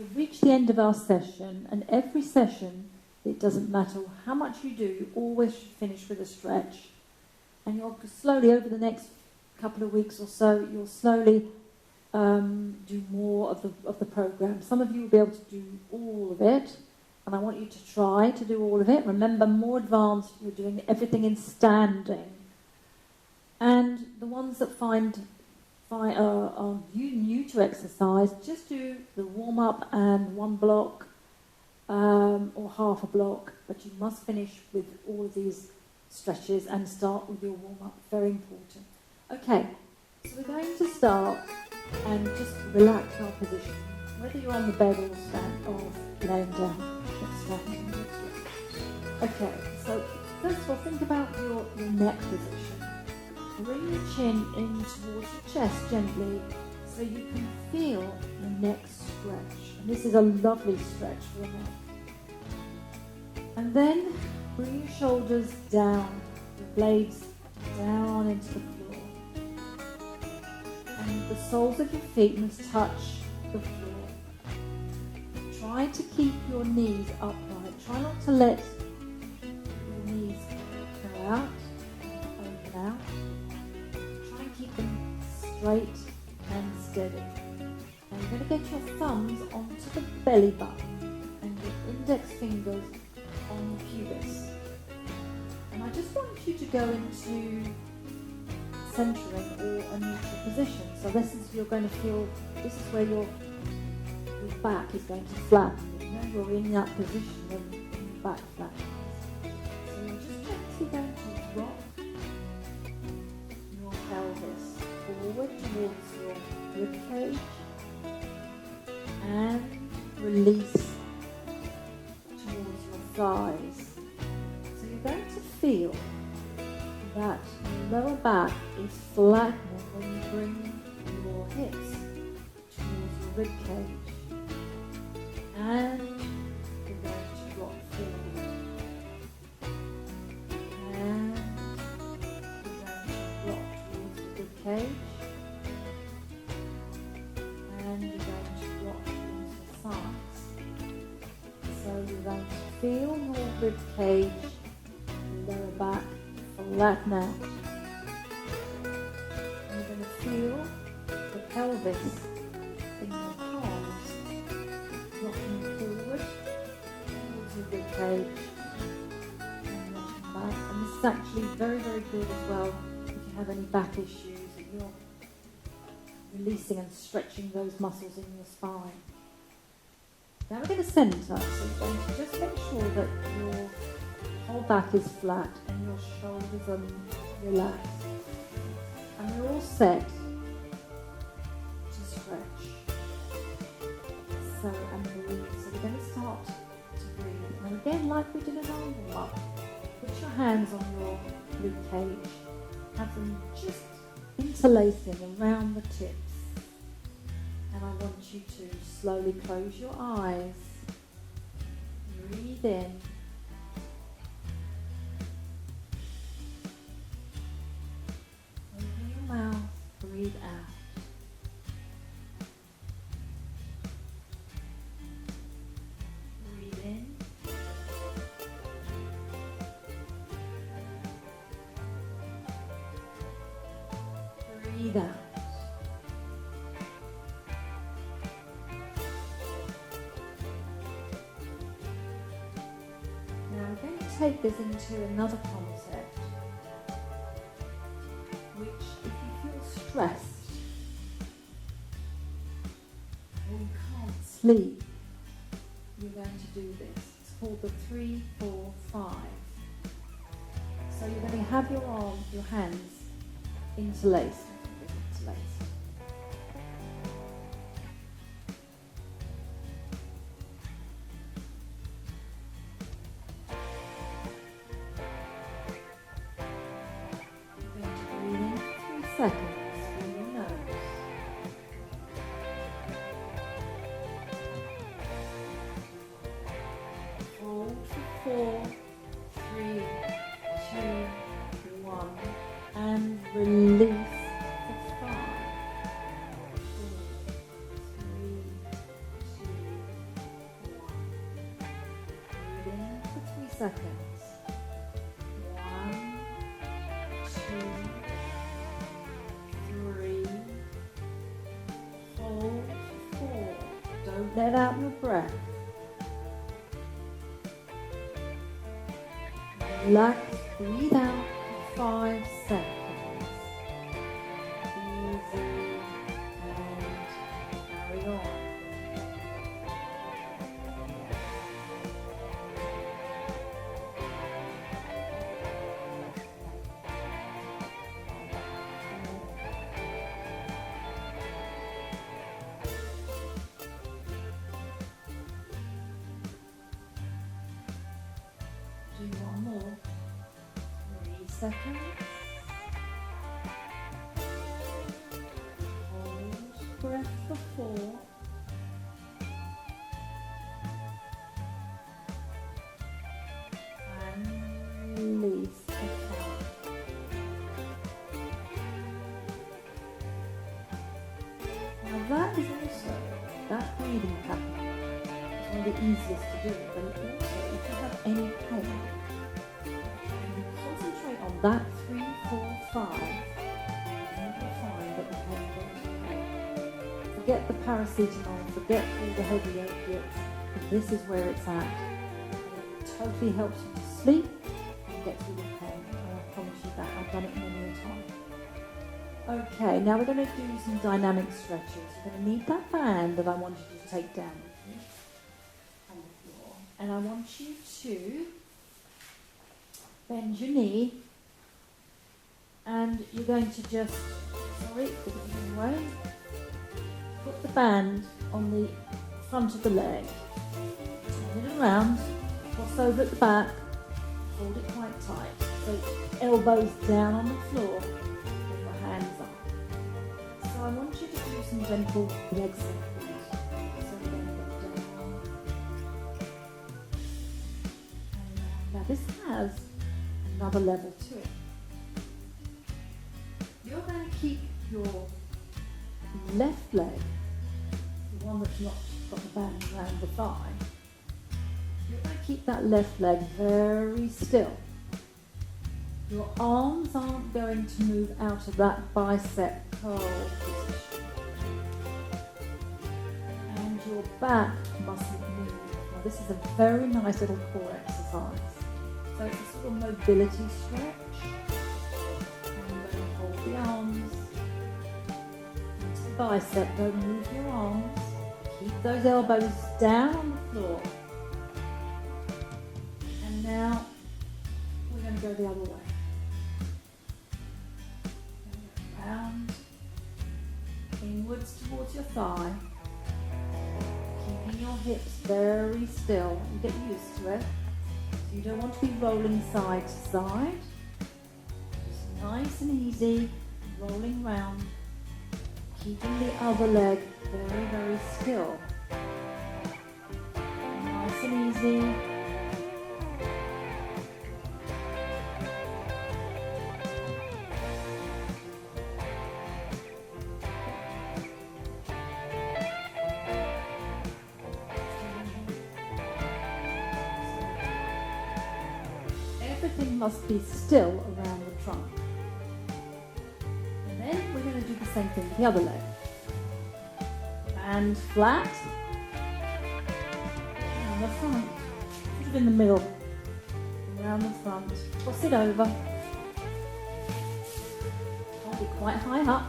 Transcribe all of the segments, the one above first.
we've reached the end of our session, and every session, it doesn't matter how much you do, you always should finish with a stretch. And you'll slowly, over the next couple of weeks or so, you'll slowly do more of the program. Some of you will be able to do all of it, and I want you to try to do all of it. Remember, more advanced, you're doing everything in standing. And the ones that are new to exercise, just do the warm-up and one block or half a block, but you must finish with all of these stretches and start with your warm-up. Very important. Okay, so we're going to start and just relax our position, whether you're on the bed or stand or laying down. Okay, so first of all, think about your neck position. Bring your chin in towards your chest gently so you can feel your neck stretch. And this is a lovely stretch for the neck. And then bring your shoulders down, your blades down into the floor. And the soles of your feet must touch the floor. Try to keep your knees upright. Try not to let your knees go out, open out. Try and keep them straight and steady. Now you're going to get your thumbs onto the belly button and your index fingers on the pubis. And I just want you to go into centering or a neutral position. So this is this is where your back is going to flatten. You know you're in that position when your back flattens. So you're just gently going to rock your pelvis forward towards your rib cage and release towards your thighs. So you're going to feel that your lower back is flattening when you bring your hips towards your rib cage, and you're going to rock forward, and you're going to rock towards the rib cage, and you're going to rock towards the thighs. So you're going to feel your rib cage, lower back flatten out. And you're going to feel the pelvis in your palms rocking forward towards your rib cage and rocking back. And this is actually very, very good as well if you have any back issues, that you're releasing and stretching those muscles in your spine. Now we're going to centre, so you're going to just make sure that your whole back is flat and your shoulders are relaxed. And we're all set to stretch. So, and breathe. So we're going to start to breathe. And again, like we did in our warm-up, put your hands on your rib cage. Have them just interlacing around the tips. And I want you to slowly close your eyes. Breathe in. Mouth, breathe out. Breathe in. Breathe out. Now I'm going to take this into another concept, which stressed or you can't sleep, you're going to do this. It's called the 3, 4, 5. So you're going to have your arms, your hands interlaced. You're going to breathe in for 3 seconds. Hold for 4, 3, 2, 1, and release for 5, 4, 3, 2, seconds. 1, 2, 3, hold 4. Don't let out your breath. Relax, breathe out for 5 seconds. Easy and carry on. Do one more. 3 seconds. Hold breath for 4. And release for 5. Now that is also, that breathing pattern is one of the easiest to do, but also if you have any pain, concentrate on that 3, 4, 5, and you'll find that the pain goes away. Forget the paracetamol, forget all the heavy opiates, because this is where it's at. It totally helps you to sleep and get through the pain, and I promise you that. I've done it many a time. Okay, now we're going to do some dynamic stretches. You're going to need that band that I wanted you to take down with you on the floor, and I want you to bend your knee, and you're going to just, sorry, get it away, put the band on the front of the leg, turn it around, cross over at the back, hold it quite tight, so elbows down on the floor, and your hands up. So I want you to do some gentle leg circles. So we're going to go down, and now this has another level to it. You're going to keep your left leg, the one that's not got the band around the thigh, you're going to keep that left leg very still. Your arms aren't going to move out of that bicep curl position. And your back mustn't move. Now this is a very nice little core exercise. So it's a sort of mobility stretch. And you're going to hold the arms into the bicep. Don't move your arms. Keep those elbows down on the floor. And now we're going to go the other way. Round, inwards towards your thigh. Keeping your hips very still. You get used to it. You don't want to be rolling side to side. Just nice and easy, rolling round, keeping the other leg very, very still. Nice and easy. Everything must be still around the trunk. And then we're going to do the same thing with the other leg. And flat. And the front. Sort of in the middle. Around the front. Cross it over. Hold it quite high up.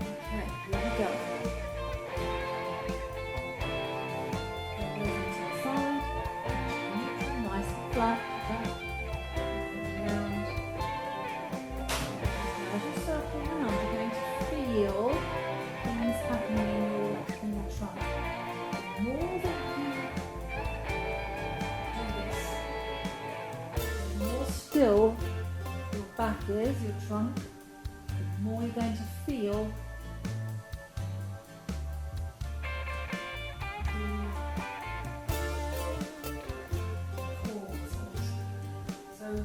Okay, here we go. Flat, back, round. As you circle around, you're going to feel things happening in your trunk. The more that you do this, the more still your back is, your trunk, the more you're going to feel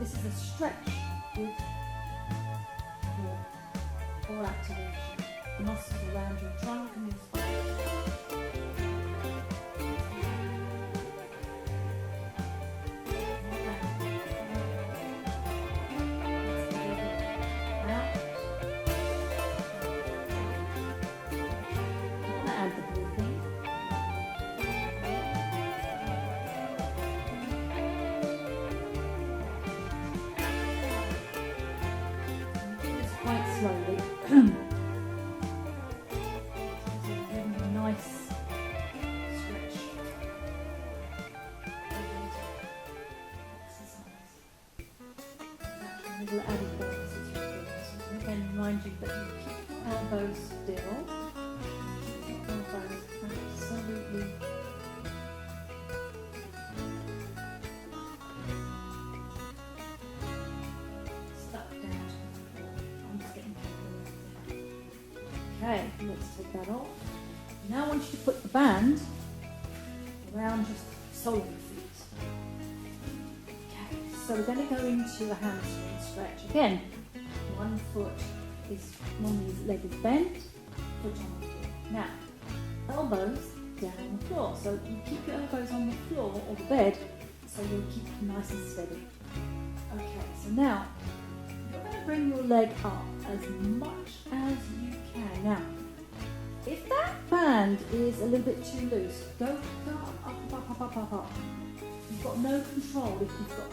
this is a stretch with your core activation, the muscles around your trunk and your spine. little added bonuses for doing this. And again, remind you that you keep your elbows still. Keep your elbows absolutely stuck down to the floor. I'm just getting careful. Okay, let's take that off. Now I want you to put the band around your sole of your feet. Okay, so we're going to go into a hamstring stretch. Again, one foot is, normally his leg is bent, foot on the floor. Now, elbows down on the floor. So you keep your elbows on the floor or the bed, so you'll keep them nice and steady. Okay, so now, you're going to bring your leg up as much as you can. Now, if that band is a little bit too loose, go up. You've got no control if you've got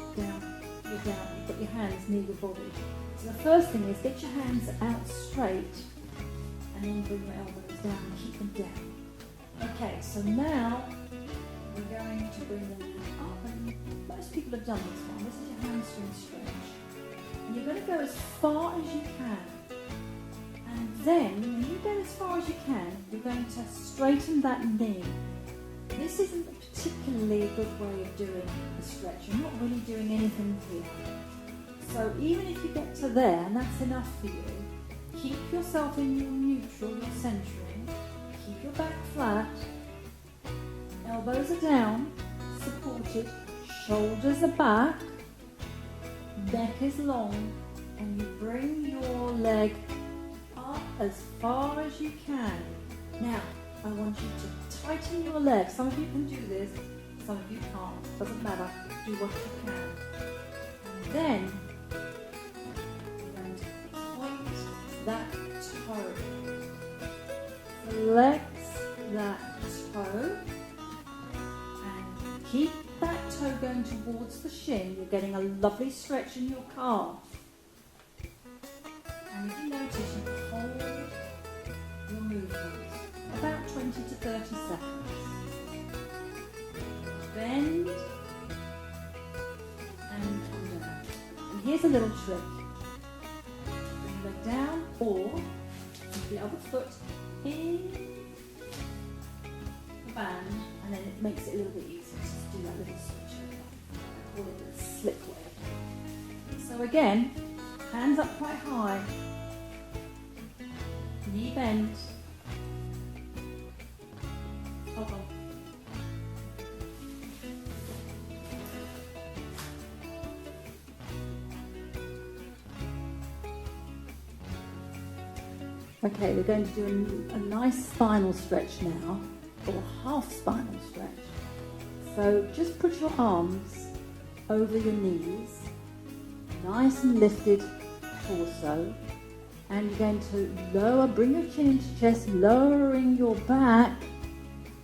you've got your hands near your body. So the first thing is get your hands out straight and then bring your elbows down and keep them down. Okay, so now we're going to bring them up, and most people have done this one. This is your hamstring stretch. And you're going to go as far as you can. And then, when you get as far as you can, you're going to straighten that knee. This isn't particularly a good way of doing a stretch. You're not really doing anything here. So even if you get to there, and that's enough for you, keep yourself in your neutral, your centering. Keep your back flat. Elbows are down, supported. Shoulders are back. Neck is long. And you bring your leg as far as you can. Now, I want you to tighten your legs. Some of you can do this, some of you can't. Doesn't matter. Do what you can. And then, you're going to point that toe. Flex that toe. And keep that toe going towards the shin. You're getting a lovely stretch in your calf. And if you notice, you hold your movements about 20 to 30 seconds. Bend and come down. And here's a little trick. Bring your leg down or the other foot in the band, and then it makes it a little bit easier to just do that little switch. I call it a slip way. So again, hands up quite high, knee bent, hold on. Okay, we're going to do a nice spinal stretch now, or half spinal stretch. So just put your arms over your knees, nice and lifted torso, and you're going to bring your chin into chest, lowering your back.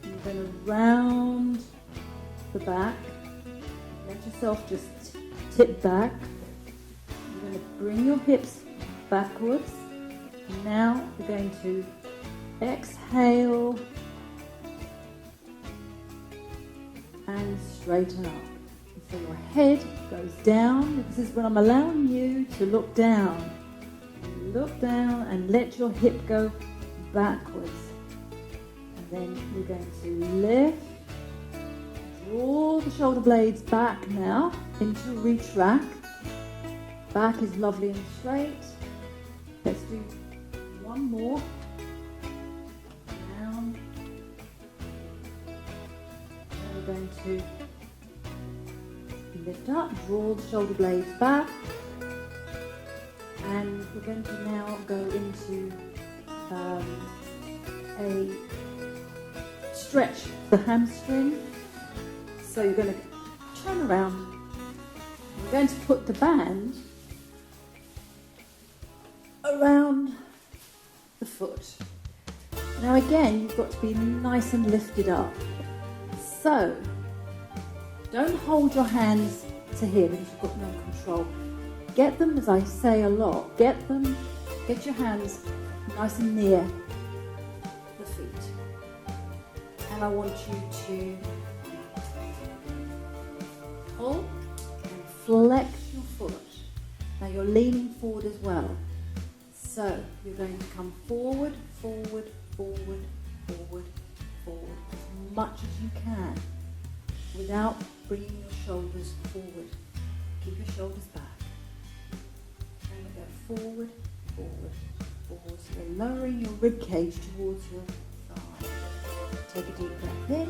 You're going to round the back, let yourself just tip back. You're going to bring your hips backwards. Now we're going to exhale and straighten up. So your head goes down. This is when I'm allowing you to look down. Look down and let your hip go backwards. And then we're going to lift. Draw the shoulder blades back now into retract. Back is lovely and straight. Let's do one more. Down. And we're going to lift up, draw the shoulder blades back, and we're going to now go into a stretch the hamstring. So you're going to turn around. We're going to put the band around the foot. Now again, you've got to be nice and lifted up. So don't hold your hands to here because you've got no control. Get them, as I say a lot, get your hands nice and near the feet. And I want you to pull and flex your foot. Now you're leaning forward as well. So you're going to come forward, forward, forward, forward, forward, as much as you can, without bringing your shoulders forward. Keep your shoulders back. And we go forward, forward, forward. So you're lowering your rib cage towards your thigh. Take a deep breath in.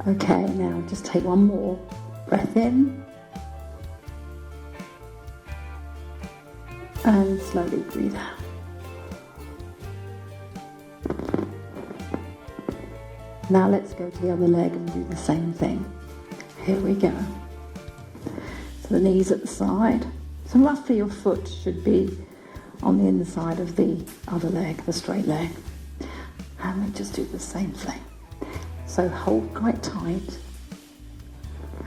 Okay, now just take one more breath in. And slowly breathe out. Now let's go to the other leg and do the same thing. Here we go. So the knees at the side. So roughly your foot should be on the inside of the other leg, the straight leg. And we just do the same thing. So hold quite tight.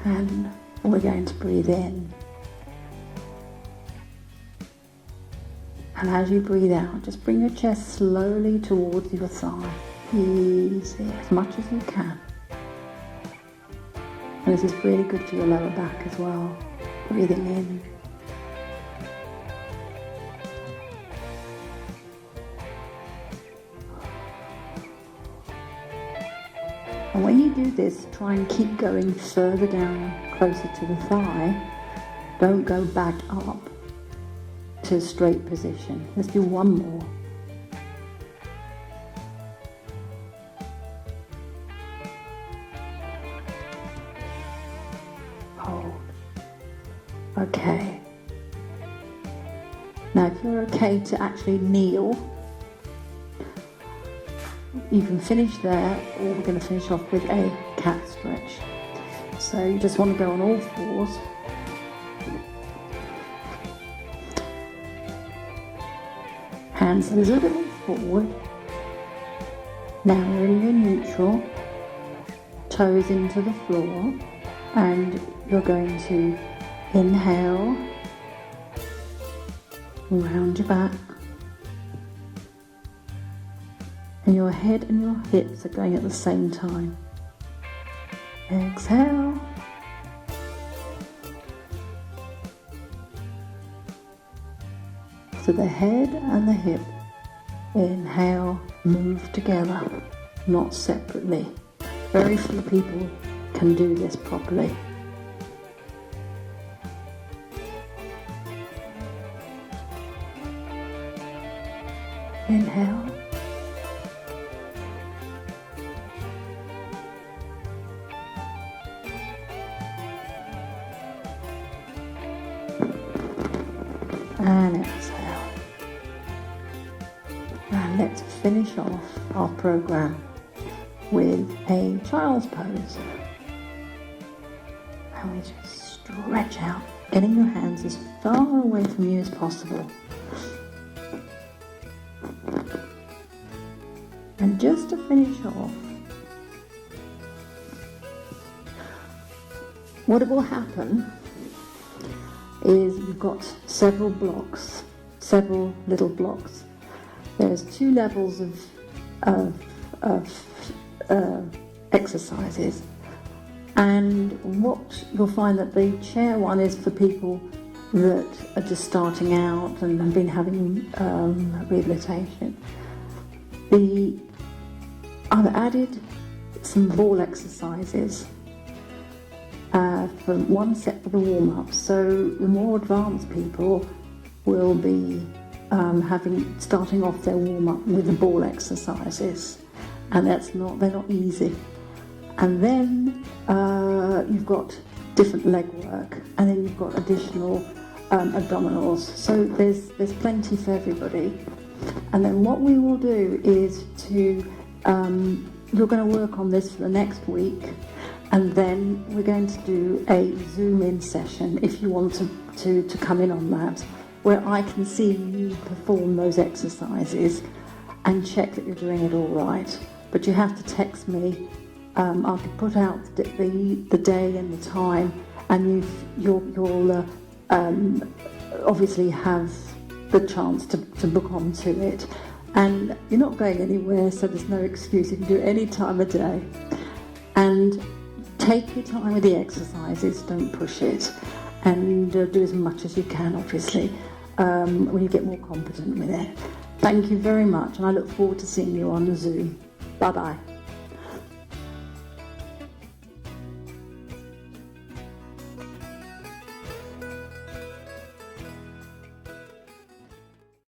And we're going to breathe in. And as you breathe out, just bring your chest slowly towards your thigh. Easy, as much as you can. And this is really good for your lower back as well. Breathing in. And when you do this, try and keep going further down, closer to the thigh. Don't go back up to a straight position. Let's do one more. Hold. Okay. Now if you're okay to actually kneel, you can finish there, or we're going to finish off with a cat stretch. So you just want to go on all fours. Hands a little bit forward. Now we're in your neutral. Toes into the floor. And you're going to inhale. Round your back. And your head and your hips are going at the same time. Exhale. So the head and the hip, inhale, move together, not separately. Very few people can do this properly. Inhale. And exhale. And let's finish off our program with a child's pose. And we just stretch out, getting your hands as far away from you as possible. And just to finish off, what will happen is you've got several blocks, several little blocks. There's 2 levels of exercises, and what you'll find that the chair one is for people that are just starting out and have been having rehabilitation. I've added some ball exercises for one set for the warm-up, so the more advanced people will be starting off their warm-up with the ball exercises, and they're not easy. And then you've got different leg work, and then you've got additional abdominals. So there's plenty for everybody. And then what we will do is you're going to work on this for the next week, and then we're going to do a Zoom-in session if you want to come in on that, where I can see you perform those exercises and check that you're doing it all right. But you have to text me. I'll put out the day and the time, and you'll obviously have the chance to book onto it. And you're not going anywhere, so there's no excuse. You can do it any time of day. And take your time with the exercises, don't push it. and do as much as you can, obviously, when you get more competent with it. Thank you very much, and I look forward to seeing you on Zoom. Bye-bye.